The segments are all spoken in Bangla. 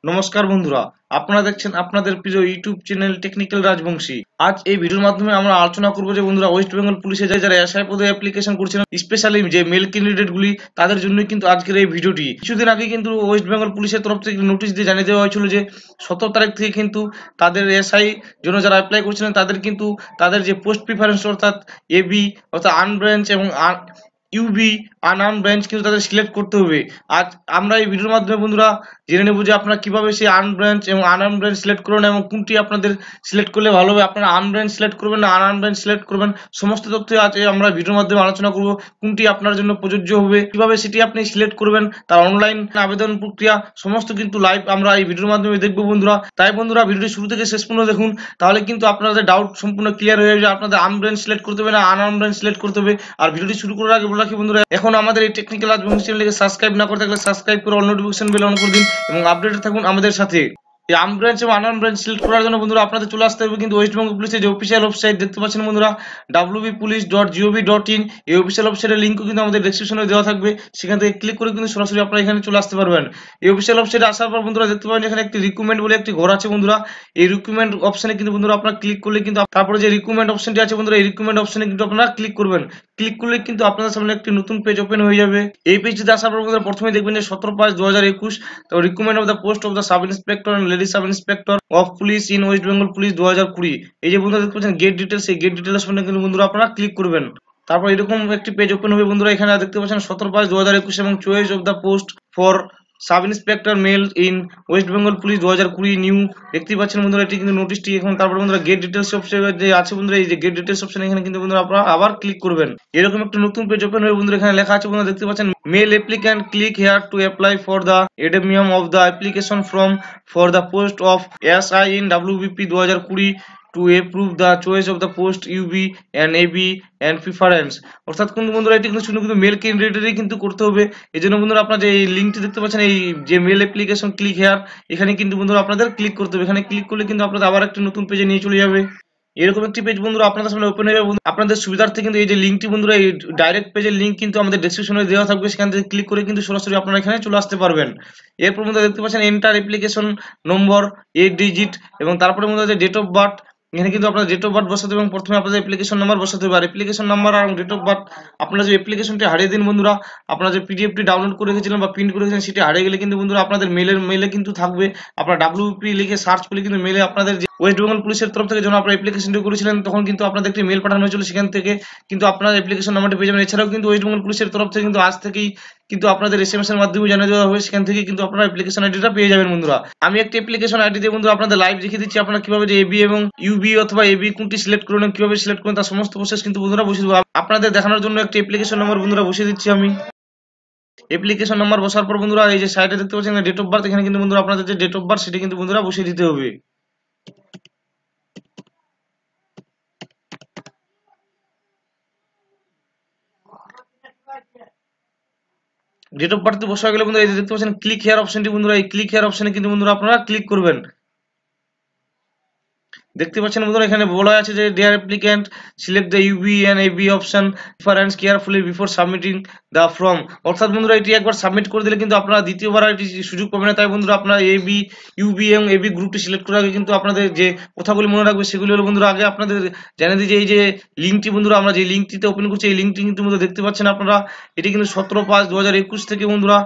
নমস্কার বন্ধুরা, আপনারা দেখছেন আপনাদের প্রিয় ইউটিউব চ্যানেল টেকনিক্যাল রাজবংশী। আজ এই ভিডিওর মাধ্যমে আমরা আলোচনা করব যে বন্ধুরা ওয়েস্ট বেঙ্গল পুলিশে যারা এসআই পদে অ্যাপ্লিকেশন করছিলেন, স্পেশালি যে মেল ক্যান্ডিডেট গুলি তাদের জন্য কিন্তু আজকের এই ভিডিওটি। কিছুদিন আগে কিন্তু ওয়েস্ট বেঙ্গল পুলিশের তরফ থেকে নোটিশ দিয়ে জানিয়ে দেওয়া হয়েছিল যে 17 তারিখ থেকে কিন্তু তাদের এসআই জন্য যারা অ্যাপ্লাই করছিলেন তাদের কিন্তু তাদের যে পোস্ট প্রিফারেন্স অর্থাৎ এবি অর্থাৎ আনব্রাঞ্চ এবং ইউবি আনআর্ম ব্রাঞ্চ কিন্তু তাদের সিলেক্ট করতে হবে। আজ আমরা এই ভিডিওর মাধ্যমে বন্ধুরা জেনে নেব যে আপনারা কিভাবে সেই আর্ম ব্রাঞ্চ এবং আনআর্ম ব্রাঞ্চ সিলেক্ট করবেন এবং কোনটি আপনাদের সিলেক্ট করলে ভালো হবে, আপনারা আর্ম ব্রাঞ্চ সিলেক্ট করবেন না আনআর্ম ব্রাঞ্চ সিলেক্ট করবেন, সমস্ত তথ্য আজ আমরা ভিডিওর মাধ্যমে আলোচনা করব। কোনটি আপনার জন্য প্রযোজ্য হবে, কিভাবে সেটি আপনি সিলেক্ট করবেন, তার অনলাইন আবেদন প্রক্রিয়া সমস্ত কিন্তু লাইভ আমরা এই ভিডিওর মাধ্যমে দেখবো বন্ধুরা। তাই বন্ধুরা ভিডিওটি শুরু থেকে শেষ পর্যন্ত দেখুন, তাহলে কিন্তু আপনাদের ডাউট সম্পূর্ণ ক্লিয়ার হয়ে যাবে। আপনাদের আর্ম ব্রাঞ্চ সিলেক্ট করতে হবে না আনআর্ম ব্রাঞ্চ সিলেক্ট করতে হবে। আর ভিডিওটি শুরু করার আগে বলে রাখি বন্ধুরা, এখন আমাদের এই টেকনিক্যাল রাজবংশী চ্যানেলকে সাবস্ক্রাইব না করে থাকলে সাবস্ক্রাইব করে অল নোটিফিকেশন বেল অন করে দিন এবং আপডেটেড থাকুন আমাদের সাথে। এই আর্ম ব্রাঞ্চ এবং আনআর্ম ব্রাঞ্চ সিলেক্ট করার জন্য বন্ধুরা আপনাদের চলে আসতে হবে কিন্তু ওয়েস্ট বেঙ্গল পুলিশের যে অফিসিয়াল ওয়েবসাইট দেখতে পাচ্ছেন বন্ধুরা wbpolice.gov.in, এই অফিসিয়াল ওয়েবসাইটের লিঙ্কও কিন্তু আমাদের ডেসক্রিপশনে দেওয়া থাকবে। সেখান থেকে ক্লিক করে কিন্তু সরাসরি আপনারা এখানে চলে আসতে পারবেন। এই অফিসিয়াল ওয়েবসাইটে আসার পর বন্ধুরা দেখতে পাবেন এখানে একটি রিক্রুটমেন্ট বলে একটি ঘর আছে বন্ধুরা। এই রিক্রুটমেন্ট অপশনে কিন্তু বন্ধুরা আপনারা ক্লিক করলে কিন্তু তারপরে যে রিক্রুটমেন্ট অপশনটি আছে বন্ধুরা, এই রিক্রুটমেন্ট অপশনে কিন্তু আপনারা ক্লিক করবেন। ক্লিক করলে কিন্তু আপনাদের সামনে একটি নতুন পেজ ওপেন হয়ে যাবে। এই পেজটিতে আসার পর বন্ধুরা প্রথমে দেখবেন যে 17/5/2021 তো recruitment of the post of the sub inspector and lady sub inspector of police in West Bengal police 2020। এই যে বন্ধুরা দেখতে পাচ্ছেন গেট ডিটেলস, এই গেট ডিটেলস কিন্তু বন্ধুরা আপনারা ক্লিক করবেন। তারপর এরকম একটি পেজ ওপেন হবে বন্ধুরা। এখানে দেখতে পাচ্ছেন 17/5/2021 এবং choice of the post for sub inspector mail in West Bengal police 2020 new, দেখতে পাচ্ছেন বন্ধুরা এটি কিন্তু নোটিশটি। এখন তারপর বন্ধুরা গেট ডিটেলস অপশন যে আছে বন্ধুরা, এই যে গেট ডিটেলস অপশন এখানে কিন্তু বন্ধুরা আপনারা আবার ক্লিক করবেন। এরকম একটা নতুন পেজ ওপেন হবে বন্ধুরা। এখানে লেখা আছে বন্ধুরা দেখতে পাচ্ছেন male applicant click here to apply for the addendum of the application from for the post of SI in WBP 2020 to approve the choice of the post UB and AB and preference। অর্থাৎ কিন্তু বন্ধুরা এটি কিন্তু শুধু কিন্তু মেল ক্যান্ডিডেটই কিন্তু করতে হবে। এই জন্য বন্ধুরা আপনারা যে এই লিঙ্কটি দেখতে পাচ্ছেন, এই যে মেল অ্যাপ্লিকেশন ক্লিক হেয়ার, এখানে কিন্তু বন্ধুরা আপনাদের ক্লিক করতে হবে। এখানে ক্লিক করলে কিন্তু আপনাদের আবার একটা নতুন পেজে নিয়ে চলে যাবে। এরকম একটি পেজ বন্ধুরা আপনাদের সামনে ওপেন হয়ে যাবে। আপনাদের সুবিধার্থে কিন্তু এই যে লিঙ্কটি বন্ধুরা, এই ডাইরেক্ট পেজের লিঙ্ক কিন্তু আমাদের ডেসক্রিপশনে দেওয়া থাকবে, সেখান থেকে ক্লিক করে কিন্তু সরাসরি আপনারা এখানে চলে আসতে পারবেন। এরপর বন্ধুরা দেখতে পাচ্ছেন এন্টার অ্যাপ্লিকেশন নম্বর 8 ডিজিট এবং তারপরে বন্ধুরা যে ডেট অফ বার্থ, এখানে কিন্তু আপনারা ডেট অফ বার্থ বসাতে হবে এবং প্রথমে আপনাদের অ্যাপ্লিকেশন নাম্বার বসাতে হবে। আর অ্যাপ্লিকেশন নাম্বার আর ডেট অফ বার্থ আপনারা যে অ্যাপ্লিকেশনটি হারিয়ে দিন বন্ধুরা, আপনারা যে পিডিএফটি ডাউনলোড করে রেখেছিলেন বা প্রিন্ট করে রেখেছিলেন সেটি হারিয়ে গেলে কিন্তু বন্ধুরা আপনাদের মেলে কিন্তু থাকবে। আপনারা WBP লিখে সার্চ করলে কিন্তু মেলে আপনাদের যে ওয়েস্ট বেঙ্গল পুলিশের তরফ থেকে যখন আপনারা অ্যাপ্লিকেশনটি করেছিলেন তখন কিন্তু আপনাদের একটি মেল পাঠানো হয়েছিল, সেখান থেকে কিন্তু আপনার অ্যাপ্লিকেশন নাম্বারটি পেয়ে যাবেন। এছাড়াও কিন্তু ওয়েস্ট বেঙ্গল পুলিশের তরফ থেকে কিন্তু আজ থেকেই কিন্তু আপনাদের SMS এর মাধ্যমে জানিয়ে দেওয়া হবে, সেখান থেকে কিন্তু আপনারা অ্যাপ্লিকেশন আইডিটা পেয়ে যাবেন বন্ধুরা। আমি একটি অ্যাপ্লিকেশন আইডি দিয়ে বন্ধুরা আপনাদের লাইভ দেখিয়ে দিচ্ছি আপনারা কিভাবে যে এবি এবং ইউবি অথবা এবি কোনটি সিলেক্ট করবেন, কিভাবে সিলেক্ট করবেন তার সমস্ত প্রসেস কিন্তু বন্ধুরা বসিয়ে দেবো। আপনাদের দেখানোর জন্য একটি অ্যাপ্লিকেশন নাম্বার বন্ধুরা বসিয়ে দিচ্ছি আমি। অ্যাপ্লিকেশন নাম্বার বসার পর বন্ধুরা এই যে সাইডে দেখতে পাচ্ছেন ডেট অফ বার্থ, এখানে কিন্তু বন্ধুরা আপনাদের যে ডেট অফ বার্থ সেটা কিন্তু বন্ধুরা বসিয়ে দিতে হবে। ডেট অফ বার্থ বসা গেলে বন্ধুরা এই যে দেখতে পাচ্ছেন ক্লিক হেয়ার অপশনটি বন্ধুরা, এই ক্লিক হেয়ার অপশনে কিন্তু বন্ধুরা আপনারা ক্লিক করবেন। দেখতে পাচ্ছেন বন্ধুরা এখানে বলা আছে যে dear applicant select the UB and AB option preference carefully before submitting the form. অর্থাৎ বন্ধুরা এটি একবার সাবমিট করে দিলে কিন্তু আপনারা দ্বিতীয়বার এটি সুযোগ পাবেন না। তাই বন্ধুরা আপনারা এবি ইউবি এবং এবি গ্রুপটি সিলেক্ট করার আগে কিন্তু আপনাদের যে কথাগুলি মনে রাখবে সেগুলি হলো বন্ধুরা, আগে আপনাদের জানিয়ে দিই যে এই যে লিঙ্কটি বন্ধুরা আমরা যে লিঙ্কটিতে ওপেন করছি, এই লিঙ্কটি কিন্তু বন্ধুরা দেখতে পাচ্ছেন আপনারা, এটি কিন্তু 17/5/2021 থেকে বন্ধুরা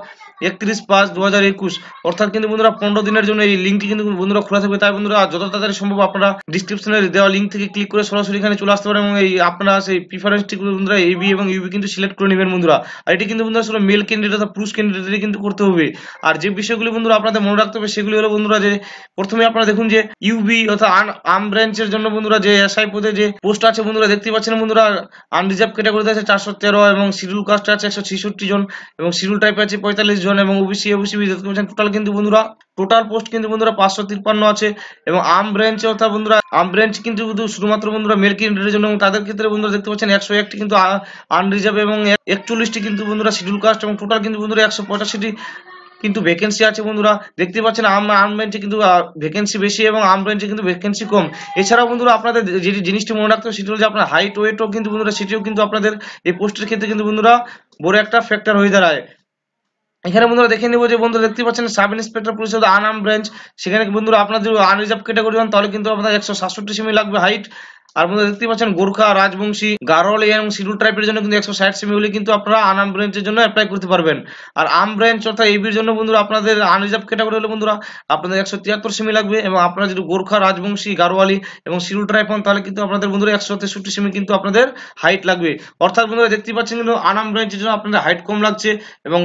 31/5/2021, অর্থাৎ কিন্তু বন্ধুরা 15 দিনের জন্য এই লিঙ্কটি কিন্তু বন্ধুরা খোলা থাকবে। তাই বন্ধুরা যত তাড়াতাড়ি সম্ভব আপনারা ডিসক্রিপশনে দেওয়া লিঙ্ক থেকে ক্লিক করে সরাসরি এখানে চলে আসতে পারেন এবং এই আপনারা সেই প্রিফারেন্সটি বন্ধুরা এবি এবং ইউবি কিন্তু সিলেক্ট করে নেবেন বন্ধুরা। আর এটি কিন্তু বন্ধুরা শুধু মেল ক্যান্ডিডেট অথবা পুরুষ ক্যান্ডিডেটই কিন্তু করতে হবে। আর যে বিষয়গুলি বন্ধুরা আপনাদের মনে রাখতে হবে সেগুলি হলো বন্ধুরা যে প্রথমে আপনারা দেখুন যে ইউবি অর্থাৎ আর্ম ব্রাঞ্চের জন্য বন্ধুরা যে এসআই পদে যে পোস্ট আছে বন্ধুরা দেখতে পাচ্ছেন বন্ধুরা, আনরিজার্ভ ক্যাটাগরিতে আছে 413 এবং শিডিউল কাস্টে আছে 166 জন এবং শিডিউল টাইপে আছে 45 জন এবং ওবিসি দেখতে পাচ্ছেন টোটাল কিন্তু বন্ধুরা টোটাল পোস্ট কিন্তু বন্ধুরা 553 আছে। এবং আর্ম ব্রাঞ্চে অর্থাৎ বন্ধুরা আর্ম ব্রাঞ্চ কিন্তু শুধুমাত্র বন্ধুরা মেল ক্যান্ডিডেটের জন্য, তাদের ক্ষেত্রে বন্ধুরা দেখতে পাচ্ছেন 101টি কিন্তু আনরিজার্ভ এবং 41টি কিন্তু বন্ধুরা শিডিউল কাস্ট এবং টোটাল কিন্তু বন্ধুরা 185টি কিন্তু ভ্যাকেন্সি আছে বন্ধুরা। দেখতে পাচ্ছেন আর্ম ব্রাঞ্চে কিন্তু ভ্যাকেন্সি বেশি এবং আর্ম ব্রাঞ্চে কিন্তু ভ্যাকেন্সি কম। এছাড়াও বন্ধুরা আপনাদের যে জিনিসটি মনে রাখতে হবে সেটি হলো যে আপনার হাইট ওয়েটও কিন্তু বন্ধুরা সেটিও কিন্তু আপনাদের এই পোস্টের ক্ষেত্রে কিন্তু বন্ধুরা বড় একটা ফ্যাক্টর হয়ে দাঁড়ায়। এখানে বন্ধুরা দেখে নেবো যে বন্ধুরা দেখতে পাচ্ছেন sub inspector police Anam branch, সেখানে বন্ধুরা আপনাদের আনরিজার্ভ ক্যাটাগরি হন তাহলে কিন্তু আপনাদের 167 সেমি লাগবে হাইট। আর বন্ধুরা দেখতে পাচ্ছেন গোর্খা, রাজবংশী, গারোয়াল এবং শিডিউল ট্রাইবের জন্য কিন্তু 160 সেমি হলে কিন্তু আপনারা আনাম ব্রাঞ্চের জন্য অ্যাপ্লাই করতে পারবেন। আর আম ব্রাঞ্চ অর্থাৎ এবির জন্য বন্ধুরা আপনাদের আনরিজার্ভ ক্যাটাগরি হলে বন্ধুরা আপনাদের 173 সেমি লাগবে, এবং আপনারা যদি গোর্খা, রাজবংশী, গারোয়ালি এবং শিডিউল ট্রাইব হন তাহলে কিন্তু আপনাদের বন্ধুরা 163 সেমি কিন্তু আপনাদের হাইট লাগবে। অর্থাৎ বন্ধুরা দেখতে পাচ্ছেন কিন্তু আনাম ব্রাঞ্চের জন্য আপনাদের হাইট কম লাগছে, এবং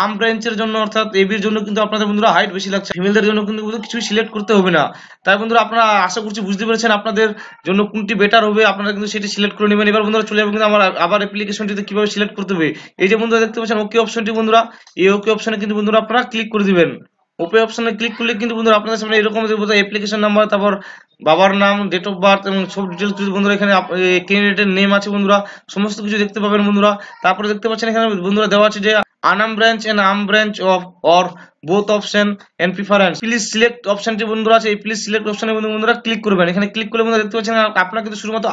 আম ব্রাঞ্চের জন্য অর্থাৎ এবির জন্য কিন্তু আপনাদের বন্ধুরা হাইট বেশি লাগছে। ফিমেলদের জন্য কিন্তু কিছুই সিলেক্ট করতে হবে না। তাই বন্ধুরা আপনারা আশা করছি বুঝতে পেরেছেন আপনাদের জন্য কোনটি বেটার হবে, আপনারা কিন্তু সেটি সিলেক্ট করে নেবেন। এবার বন্ধুরা চলে যাবে কিন্তু আমার আবার অ্যাপ্লিকেশনটিতে কিভাবে সিলেক্ট করতে হবে। এই যে বন্ধুরা দেখতে পাচ্ছেন ওকে অপশনটি, বন্ধুরা এই ওকে অপশনে কিন্তু বন্ধুরা আপনারা ক্লিক করে দিবেন। ওপে অপশনে ক্লিক করলে কিন্তু বন্ধুরা আপনাদের সামনে এরকম অ্যাপ্লিকেশন নাম্বার, তারপর বাবার নাম, ডেট অফ বার্থ এবং সব ডিটেলস বন্ধুরা এখানে ক্যান্ডিডেটের নেম আছে বন্ধুরা, সমস্ত কিছু দেখতে পাবেন বন্ধুরা। তারপরে দেখতে পাচ্ছেন এখানে বন্ধুরা দেওয়া আছে যে আনাম ব্রাঞ্চ এন্ড আম branch of or both option and preference, please select অপশনটি বন্ধুরা আছে, এই প্লিজ সিলেক্ট অপশনে বন্ধুরা ক্লিক করবেন। এখানে ক্লিক করলে বন্ধুরা দেখতে পাচ্ছেন আপনারা কিন্তু শুধুমাত্র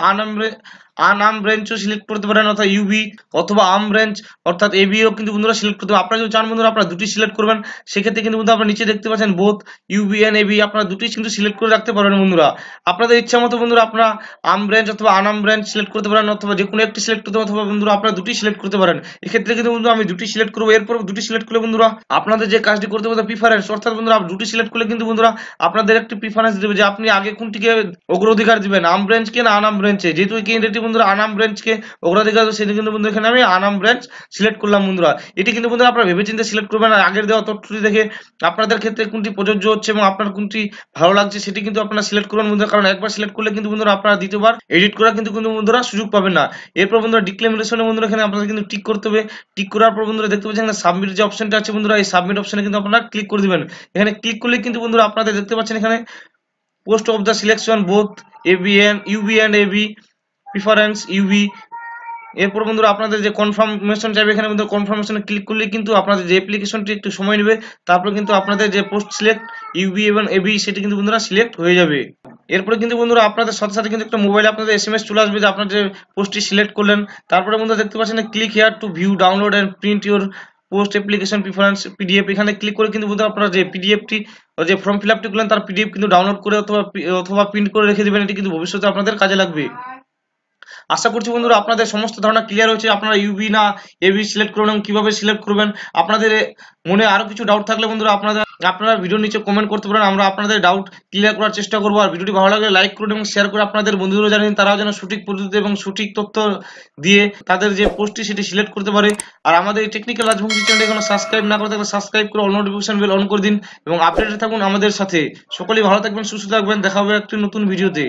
আনাম ব্রাঞ্চও সিলেক্ট করতে পারেন, অর্থাৎ ইউবি, অথবা আম ব্রাঞ্চ অর্থাৎ এবিও কিন্তু বন্ধুরা সিলেক্ট করতে পারেন। আপনারা যদি চান বন্ধুরা আপনারা দুটি সিলেক্ট করবেন, সেক্ষেত্রে কিন্তু বন্ধুরা আপনারা নিচে দেখতে পাচ্ছেন বোথ ইউবি এন্ড এবি, আপনারা দুটি কিন্তু সিলেক্ট করে রাখতে পারবেন বন্ধুরা। আপনাদের ইচ্ছা মতো বন্ধুরা আপনারা আম ব্রাঞ্চ অথবা আনাম ব্রাঞ্চ সিলেক্ট করতে পারেন, অথবা যে কোনো একটি সিলেক্ট করতে পারেন, অথবা বন্ধুরা আপনারা দুটি সিলেক্ট করতে পারেন। এক্ষেত্রে কিন্তু বন্ধুরা আমি দুটি সিলেক্ট করবো। এরপর দুটি সিলেক্ট করলে বন্ধুরা আপনাদের যে কাজটি করতে হবে প্রিফারেন্স, অর্থাৎ বন্ধুরা দুটি সিলেক্ট করলে কিন্তু বন্ধুরা আপনাদের একটি প্রিফারেন্স দেবে যে আপনি আগে কোনটিকে অগ্রাধিকার দিবেন, আম ব্রাঞ্চকে না আনাম ব্রাঞ্চে। যেহেতু এই ক্যান্ডিডেটটি বন্ধুরা আনাম ব্রাঞ্চকে অগ্রাধিকার দেবে, সেটা কিন্তু বন্ধুরা এখানে আমি আনাম ব্রাঞ্চ সিলেক্ট করলাম বন্ধুরা। এটি কিন্তু বন্ধুরা আপনারা ভেবেচিন্তে সিলেক্ট করবেন, আর আগের দেওয়া তথ্যটি দেখে আপনাদের ক্ষেত্রে কোনটি প্রযোজ্য হচ্ছে এবং আপনার কোনটি ভালো লাগছে সেটি কিন্তু আপনারা সিলেক্ট করবেন বন্ধুরা। কারণ একবার সিলেক্ট করলে কিন্তু বন্ধুরা আপনারা দ্বিতীয়বার এডিট করা কিন্তু বন্ধুরা সুযোগ পাবেন না। এরপর বন্ধুরা ডিক্লারেশনে বন্ধুরা এখানে আপনাদের কিন্তু টিক করতে হবে। টিক করার পর বন্ধুরা দেখতে পাচ্ছেন সাবমিট যে অপশনটা আছে বন্ধুরা, এই সাবমিট অপশনে কিন্তু আপনারা ক্লিক করে দিবেন। এখানে ক্লিক করলে কিন্তু বন্ধুরা আপনাদের দেখতে পাচ্ছেন এখানে post of the selection both UB and AB preference UB. এরপর বন্ধুরা আপনাদের যে কনফার্মেশন চাইবে, এখানে বন্ধুরা কনফার্মেশনে ক্লিক করলে কিন্তু আপনাদের যে অ্যাপ্লিকেশনটি একটু সময় নেবে, তারপর কিন্তু আপনাদের যে পোস্ট সিলেক্ট ইউবি এবং এবি সেটি কিন্তু বন্ধুরা সিলেক্ট হয়ে যাবে। এরপরে কিন্তু বন্ধুরা আপনাদের সাথে সাথে কিন্তু একটা মোবাইলে আপনাদের এসএমএস চলে আসবে যে আপনার যে পোস্টটি সিলেক্ট করলেন। তারপরে বন্ধুরা দেখতে পাচ্ছেন click here to view download and print your post application preference PDF. এখানে ক্লিক করে কিন্তু বন্ধুরা আপনারা যে পিডিএফটি যে ফর্ম ফিল আপটি করলেন তার পিডিএফ কিন্তু ডাউনলোড করে অথবা প্রিন্ট করে রেখে দেবেন, এটি কিন্তু ভবিষ্যতে আপনাদের কাজে লাগবে। আশা করছি বন্ধুরা আপনাদের সমস্ত ধারণা ক্লিয়ার হয়েছে। আপনারা ইউবি না এবি সিলেক্ট করবেন এবং কিভাবে সিলেক্ট করবেন। আপনাদের মনে আরো কিছু ডাউট থাকলে বন্ধুরা আপনারা ভিডিওর নিচে কমেন্ট করতে পারেন, আমরা আপনাদের ডাউট ক্লিয়ার করার চেষ্টা করবো। আর ভিডিওটি ভালো লাগলে লাইক করুন এবং শেয়ার করে আপনাদের বন্ধুরা জানেন তারাও যেন সঠিক পদ্ধতি এবং সঠিক তথ্য দিয়ে তাদের যে পোস্টটি সেটি সিলেক্ট করতে পারে। আর আমাদের এই টেকনিক্যাল রাজবংশী চ্যানেলটি এখনো সাবস্ক্রাইব না করে থাকলে সাবস্ক্রাইব করে অল নোটিফিকেশন বেল অন করে দিন এবং আপডেটেড থাকুন আমাদের সাথে। সকলেই ভালো থাকবেন, সুস্থ থাকবেন, দেখা হবে একটি নতুন ভিডিওতে।